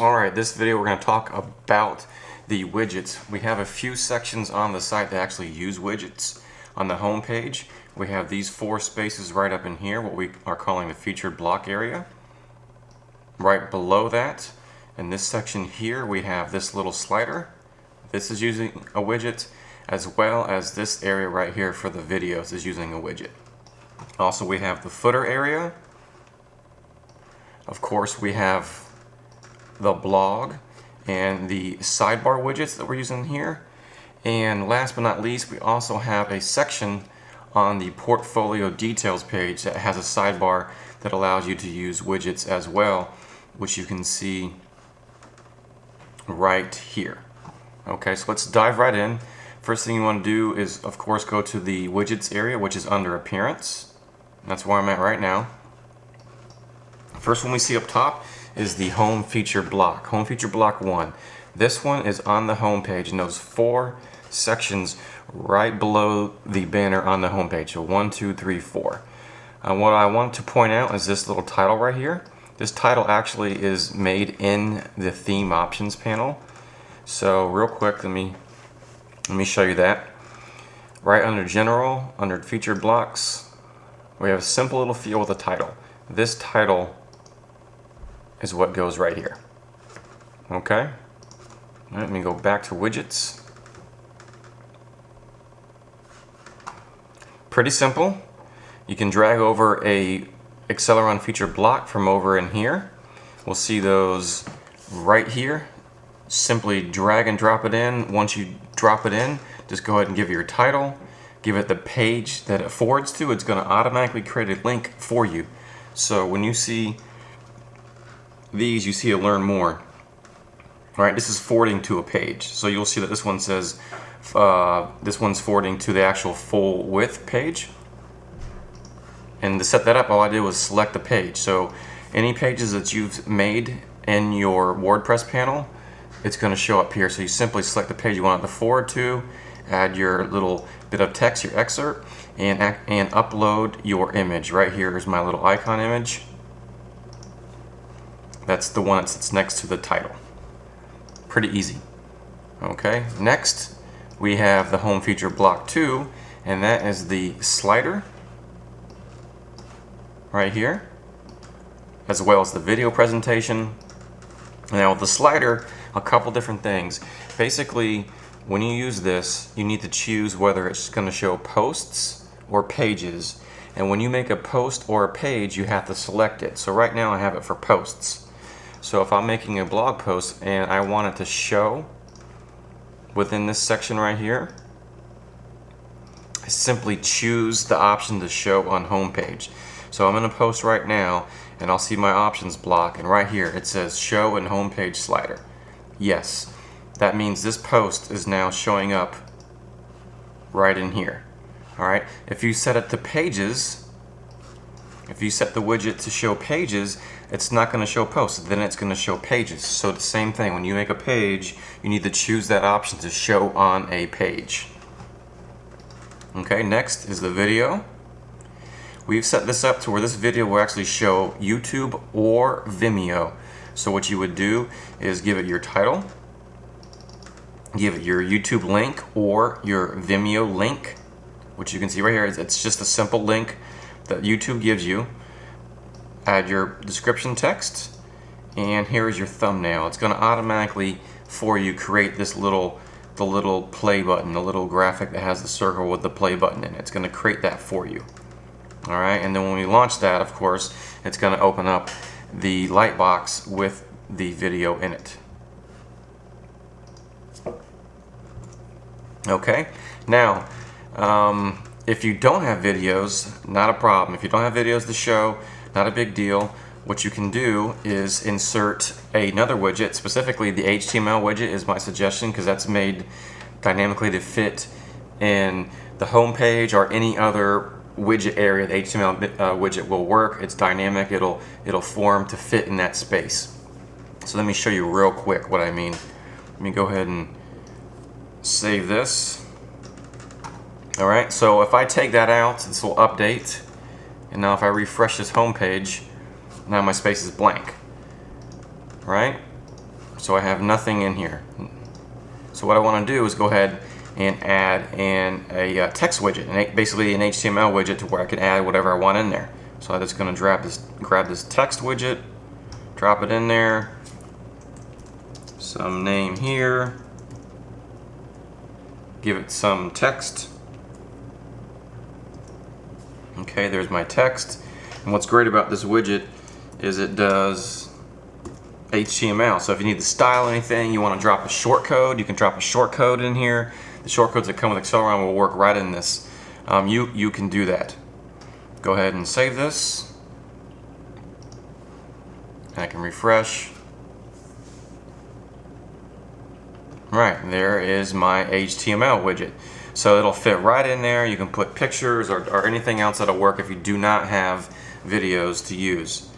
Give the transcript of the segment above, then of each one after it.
Alright, this video we're going to talk about the widgets. We have a few sections on the site that actually use widgets. On the home page, we have these 4 spaces right up in here, what we are calling the featured block area. Right below that, in this section here, we have this little slider. This is using a widget, as well as this area right here for the videos is using a widget. Also, we have the footer area. Of course, we have the blog and the sidebar widgets that we're using here. And last but not least, we also have a section on the portfolio details page that has a sidebar that allows you to use widgets as well, which you can see right here. Okay, so let's dive right in. First thing you want to do is, of course, go to the widgets area, which is under appearance. That's where I'm at right now. First one we see up top is the home feature block, home feature block 1. This one is on the home page in those 4 sections right below the banner on the home page. So 1, 2, 3, 4. What I want to point out is this little title right here. This title actually is made in the theme options panel. So real quick, let me show you that. Right under general, under featured blocks, we have a simple little field with a title. This title is what goes right here. Okay? Let me go back to widgets. Pretty simple. You can drag over a Xceleron feature block from over in here. We'll see those right here. Simply drag and drop it in. Once you drop it in, just go ahead and give it your title. Give it the page that it forwards to. It's going to automatically create a link for you. So when you see these, you see a learn more. Alright, this is forwarding to a page. So you'll see that this one says, this one's forwarding to the actual full width page. And to set that up, all I did was select the page. So any pages that you've made in your WordPress panel, it's going to show up here. So you simply select the page you want it to forward to, add your little bit of text, your excerpt, and upload your image. Right here is my little icon image. That's the one that sits next to the title. Pretty easy. Okay, next we have the home feature block 2, and that is the slider right here, as well as the video presentation. Now with the slider, a couple different things. Basically, when you use this, you need to choose whether it's going to show posts or pages. And when you make a post or a page, you have to select it. So right now I have it for posts. So if I'm making a blog post and I want it to show within this section right here, I simply choose the option to show on home page. So I'm in a post right now and I'll see my options block, and right here it says show and home page slider. Yes, that means this post is now showing up right in here. Alright, if you set it to pages, if you set the widget to show pages, it's not going to show posts, then it's going to show pages. So the same thing, when you make a page, you need to choose that option to show on a page. Okay, next is the video. We've set this up to where this video will actually show YouTube or Vimeo. So what you would do is give it your title, give it your YouTube link or your Vimeo link, which you can see right here. It's just a simple link that YouTube gives you. Add your description text, and here is your thumbnail. It's going to automatically for you create this the little play button, the little graphic that has the circle with the play button in it. It's going to create that for you. Alright, and then when we launch that, of course, it's going to open up the lightbox with the video in it. Okay, now if you don't have videos, not a problem. If you don't have videos to show, not a big deal. What you can do is insert another widget. Specifically, the HTML widget is my suggestion because that's made dynamically to fit in the home page or any other widget area. The HTML widget will work. It's dynamic. It'll form to fit in that space. So let me show you real quick what I mean. Let me go ahead and save this. Alright, so if I take that out, this will update. And now if I refresh this home page, now my space is blank. Right? So I have nothing in here. So what I want to do is go ahead and add in a text widget, basically an HTML widget to where I can add whatever I want in there. So I'm just going to grab this text widget, drop it in there, some name here, give it some text. Okay, there's my text. And what's great about this widget is it does HTML. So if you need to style anything, you want to drop a shortcode, you can drop a shortcode in here. The shortcodes that come with Xceleron will work right in this. You can do that. Go ahead and save this. I can refresh. Right, there is my HTML widget. So it'll fit right in there. You can put pictures or anything else that'll work if you do not have videos to use.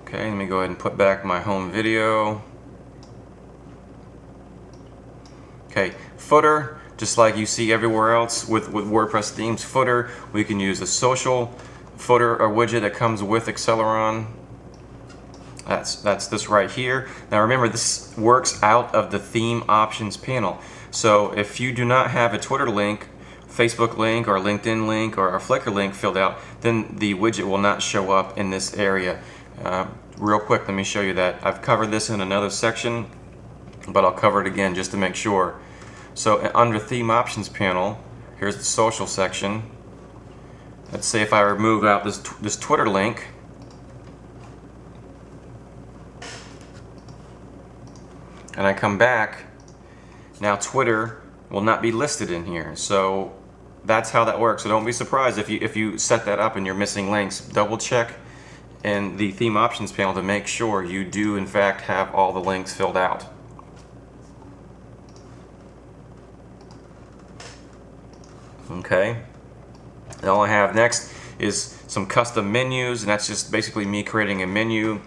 Okay, let me go ahead and put back my home video. Okay, footer, just like you see everywhere else with WordPress themes, footer, we can use the social footer or widget that comes with Xceleron. That's this right here. Now remember, this works out of the theme options panel. So if you do not have a Twitter link, Facebook link, or LinkedIn link, or a Flickr link filled out, then the widget will not show up in this area. Real quick, let me show you that. I've covered this in another section, but I'll cover it again just to make sure. So under theme options panel, here's the social section. Let's say if I remove out this Twitter link, and I come back, now Twitter will not be listed in here. So that's how that works. So don't be surprised if you set that up and you're missing links. Double check in the theme options panel to make sure you do in fact have all the links filled out. Okay. And all I have next is some custom menus, and that's just basically me creating a menu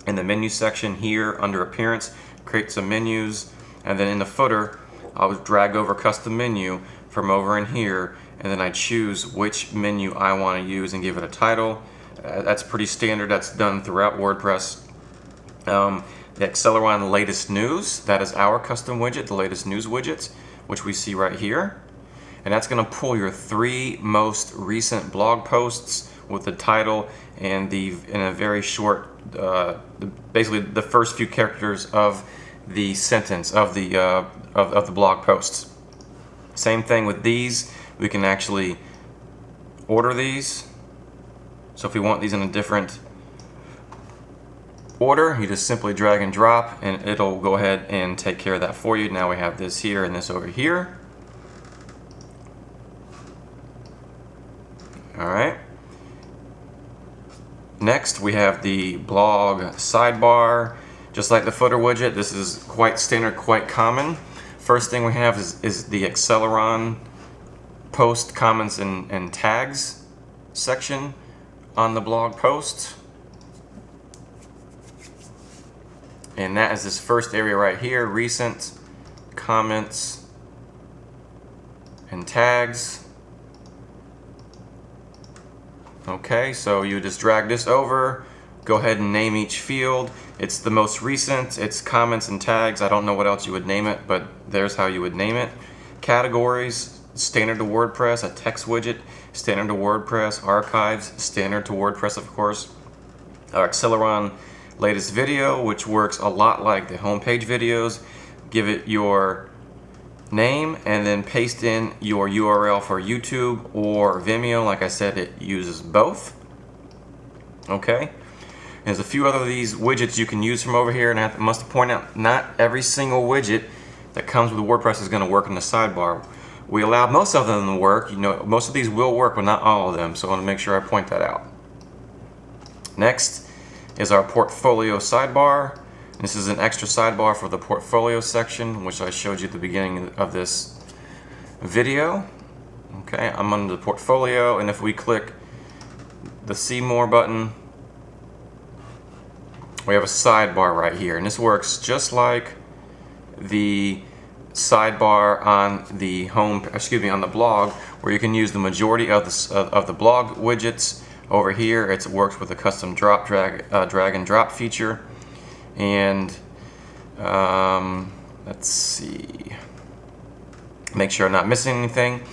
in the menu section here under appearance. Create some menus, and then in the footer I'll drag over custom menu from over in here, and then I choose which menu I want to use and give it a title. That's pretty standard. That's done throughout WordPress. The Xceleron latest news, that is our custom widget, the latest news widgets, which we see right here. And that's going to pull your 3 most recent blog posts with the title and in a very short, basically the first few characters of the sentence of the blog posts. Same thing with these. We can actually order these. So if we want these in a different order, you just simply drag and drop, and it'll go ahead and take care of that for you. Now we have this here and this over here. Alright. Next we have the blog sidebar. Just like the footer widget, this is quite standard, quite common. First thing we have is the Xceleron post, comments, and tags section on the blog post. And that is this first area right here, recent comments and tags. Okay, so you just drag this over, go ahead and name each field. It's the most recent, it's comments and tags. I don't know what else you would name it, but there's how you would name it. Categories, standard to WordPress. A text widget, standard to WordPress. Archives, standard to WordPress, of course. Our Xceleron latest video, which works a lot like the homepage videos. Give it your name and then paste in your URL for YouTube or Vimeo. Like I said, it uses both. Okay. There's a few other of these widgets you can use from over here, and I must point out, not every single widget that comes with WordPress is going to work in the sidebar. We allow most of them to work. You know, most of these will work, but not all of them. So I want to make sure I point that out. Next is our portfolio sidebar. This is an extra sidebar for the portfolio section, which I showed you at the beginning of this video. Okay, I'm under the portfolio, and if we click the See More button, we have a sidebar right here, and this works just like the sidebar on the on the blog, where you can use the majority of the blog widgets. Over here, it works with a custom drag and drop feature, and Let's see. Make sure I'm not missing anything.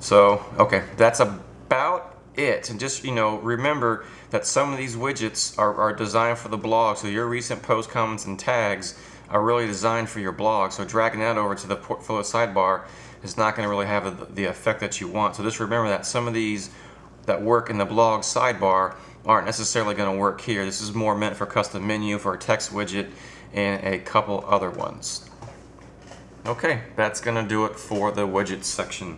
So, okay, that's about it. And just, remember that some of these widgets are designed for the blog. So your recent posts, comments, and tags are really designed for your blog. So dragging that over to the portfolio sidebar is not going to really have the effect that you want. So just remember that some of these that work in the blog sidebar aren't necessarily going to work here. This is more meant for custom menu, for a text widget, and a couple other ones. Okay, that's going to do it for the widgets section.